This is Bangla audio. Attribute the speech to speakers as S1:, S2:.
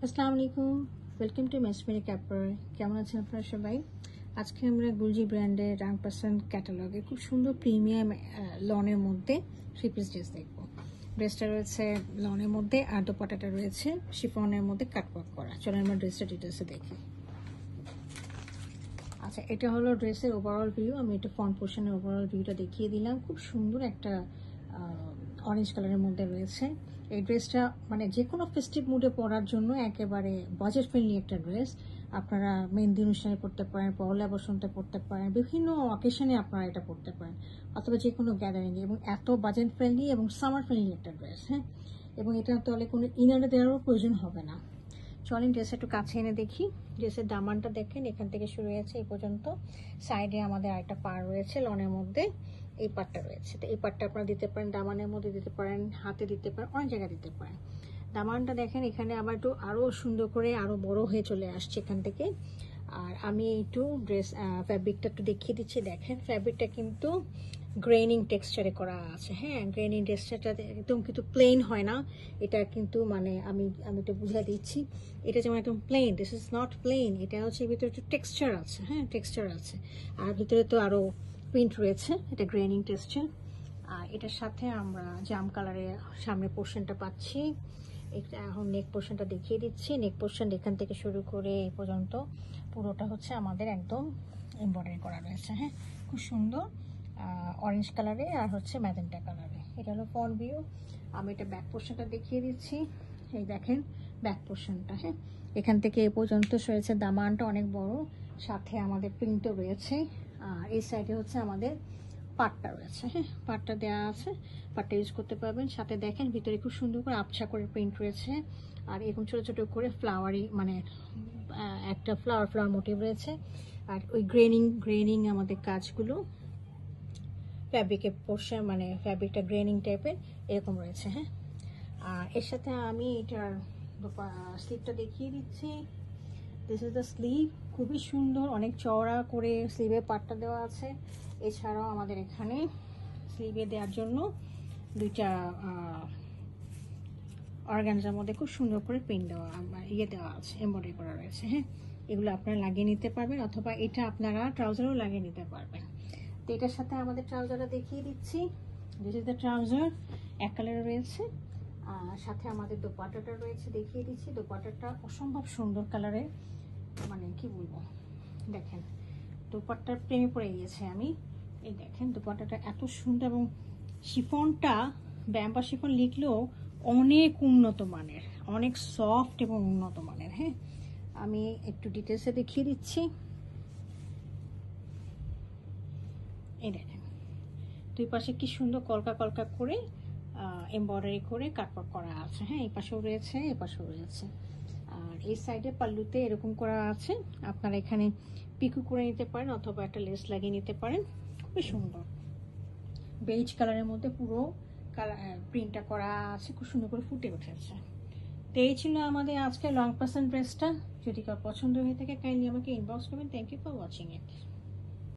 S1: আসসালামু আলাইকুম, ওয়েলকাম টু মেসমেরি ক্যাপার। কেমন আছেন আপনারা সবাই? আজকে আমরা গুলজি ব্র্যান্ডের রাং% ক্যাটালগে খুব সুন্দর প্রিমিয়াম লনের মধ্যে 3 পিস ড্রেস দেখবো। ড্রেসটা রয়েছে লনের মধ্যে আর দোপাট্টাটা রয়েছে শিফনের মধ্যে কাটওয়ার্ক করা। চলেন আমরা ড্রেসটা ডিটেলসে দেখি। আচ্ছা, এটা হলো ড্রেসের ওভারঅল ভিউ। আমি এটা ফ্রন্ট পোর্শনের ওভারঅল ভিউটা দেখিয়ে দিলাম। খুব সুন্দর একটা অরেঞ্জ কালারের মধ্যে রয়েছে। এই ড্রেসটা মানে যে কোনো ফেস্টিভ মুডে পরার জন্য একেবারে বাজেট ফ্রেন্ডলি একটা ড্রেস। আপনারা মেহেন্দি অনুষ্ঠানে পড়তে পারেন, পয়লা বসন্তে পড়তে পারেন, বিভিন্ন অকেশনে আপনারা এটা পড়তে পারেন, অথবা যে কোনো গ্যাদারিংয়ে। এবং এত বাজেট ফ্রেন্ডলি এবং সামার ফ্রেন্ডলি একটা ড্রেস। হ্যাঁ, এবং এটা তাহলে কোনো ইনারে দেওয়ারও প্রয়োজন হবে না। চলেন ড্রেস একটু কাছে এনে দেখি। ড্রেসের দামানটা দেখেন, এখান থেকে শুরু হয়েছে এই পর্যন্ত। সাইডে আমাদের আরেকটা পার রয়েছে লনের মধ্যে, এই পাটটা রয়েছে। তো এই পাটটা আপনারা দিতে পারেন, দামানের মধ্যে দিতে পারেন, হাতে দিতে পারেন, অনেক জায়গায় দিতে পারেন। দামানটা দেখেন এখানে আবার একটু আরও সুন্দর করে আরও বড় হয়ে চলে আসছে এখান থেকে। আর আমি একটু ড্রেস ফ্যাব্রিকটা একটু দেখিয়ে দিচ্ছি। দেখেন ফ্যাব্রিকটা কিন্তু গ্রেনিং টেক্সচারে করা আছে। হ্যাঁ, গ্রেনিং টেক্সচারটা একদম কিন্তু প্লেন হয় না। এটা কিন্তু মানে আমি একটু বুঝিয়ে দিচ্ছি। এটা যেমন একদম plain, this is not plain. এটা হচ্ছে ভিতরে একটু টেক্সচার আছে। হ্যাঁ, টেক্সচার আছে। আর ভিতরে তো আরও প্রিন্ট রয়েছে। এটা গ্রেনিং টেক্সচার। আর এটার সাথে আমরা জাম কালারের সামনের পোর্শনটা পাচ্ছি। এটা এখন নেক পোর্শনটা দেখিয়ে দিচ্ছি। নেক পোর্শন এখান থেকে শুরু করে এই পর্যন্ত পুরোটা হচ্ছে আমাদের একদম এমব্রয়ডারি করা রয়েছে। হ্যাঁ, খুব সুন্দর অরেঞ্জ কালারে আর হচ্ছে ম্যাজেন্টা কালারে। এটা হলো ফ্রন্ট ভিউ। আমি এটা ব্যাক পোর্শনটা দেখিয়ে দিচ্ছি। এই দেখেন ব্যাক পোর্শনটা। হ্যাঁ, এখান থেকে এ পর্যন্ত রয়েছে দামানটা অনেক বড়, সাথে আমাদের প্রিন্টও রয়েছে। আর এই সাইডে হচ্ছে আমাদের পাটটা রয়েছে। হ্যাঁ, পাটটা দেওয়া আছে, পাটটা ইউজ করতে পারবেন। সাথে দেখেন ভিতরে খুব সুন্দর করে আবছা করে প্রিন্ট রয়েছে। আর এরকম ছোটো ছোটো করে ফ্লাওয়ারি মানে একটা ফ্লাওয়ার মোটিভ রয়েছে। আর ওই গ্রেনিং আমাদের কাজগুলো ফ্যাব্রিকের পোর্শন মানে ফ্যাব্রিকটা গ্রেনিং টাইপের এরকম রয়েছে। হ্যাঁ, আর এর সাথে আমি এটার স্লিভটা দেখিয়ে দিচ্ছি। This is the sleeve. খুবই সুন্দর, অনেক চওড়া করে স্লিভের পাটটা দেওয়া আছে। এছাড়াও আমাদের এখানে স্লিভে দেওয়ার জন্য দুইটা অর্গানজার মধ্যে খুব সুন্দর করে প্রিন্ট দেওয়া দেওয়া আছে, এমব্রয়ডারি করা রয়েছে। হ্যাঁ, এগুলো আপনারা লাগিয়ে নিতে পারবেন, অথবা এটা আপনারা ট্রাউজারও লাগিয়ে নিতে পারবেন। তো এটার সাথে আমাদের ট্রাউজারটা দেখিয়ে দিচ্ছি। দিস ইজ দ্য ট্রাউজার, এক কালারে রয়েছে। আর সাথে আমাদের দোপাট্টাটা রয়েছে, দেখিয়ে দিচ্ছি। দোপাট্টাটা অসম্ভব সুন্দর কালারের, মানে কি বলবো, দেখেন দোপাট্টার প্রেমে পড়ে গিয়েছে আমি। এই দেখেন দোপাট্টাটা এত সুন্দর, এবং শিফনটা ব্যাম্বা শিফন লিখলেও অনেক উন্নত মানের, অনেক সফট এবং উন্নত মানের। হ্যাঁ, আমি একটু ডিটেলসে দেখিয়ে দিচ্ছি। এই দেখেন দুই পাশে কি সুন্দর কলকা কলকা করে এমব্রয়ডারি করে কাটওয়ার্ক করা আছে। হ্যাঁ, এই পাশেও রয়েছে, এ পাশেও রয়েছে। আর এই সাইডে পাল্লুতে এরকম করা আছে। আপনারা এখানে পিকু করে নিতে পারেন, অথবা একটা লেস লাগিয়ে নিতে পারেন। খুবই সুন্দর বেজ কালারের মধ্যে পুরো প্রিন্টটা করা আছে, খুব সুন্দর করে ফুটে উঠেছে। তো এই ছিল আমাদের আজকে লং পার্সন ড্রেসটা। যদি কার পছন্দ হয়ে থাকে কাইন্ডলি আমাকে ইনবক্স করবেন। Thank you for watching it.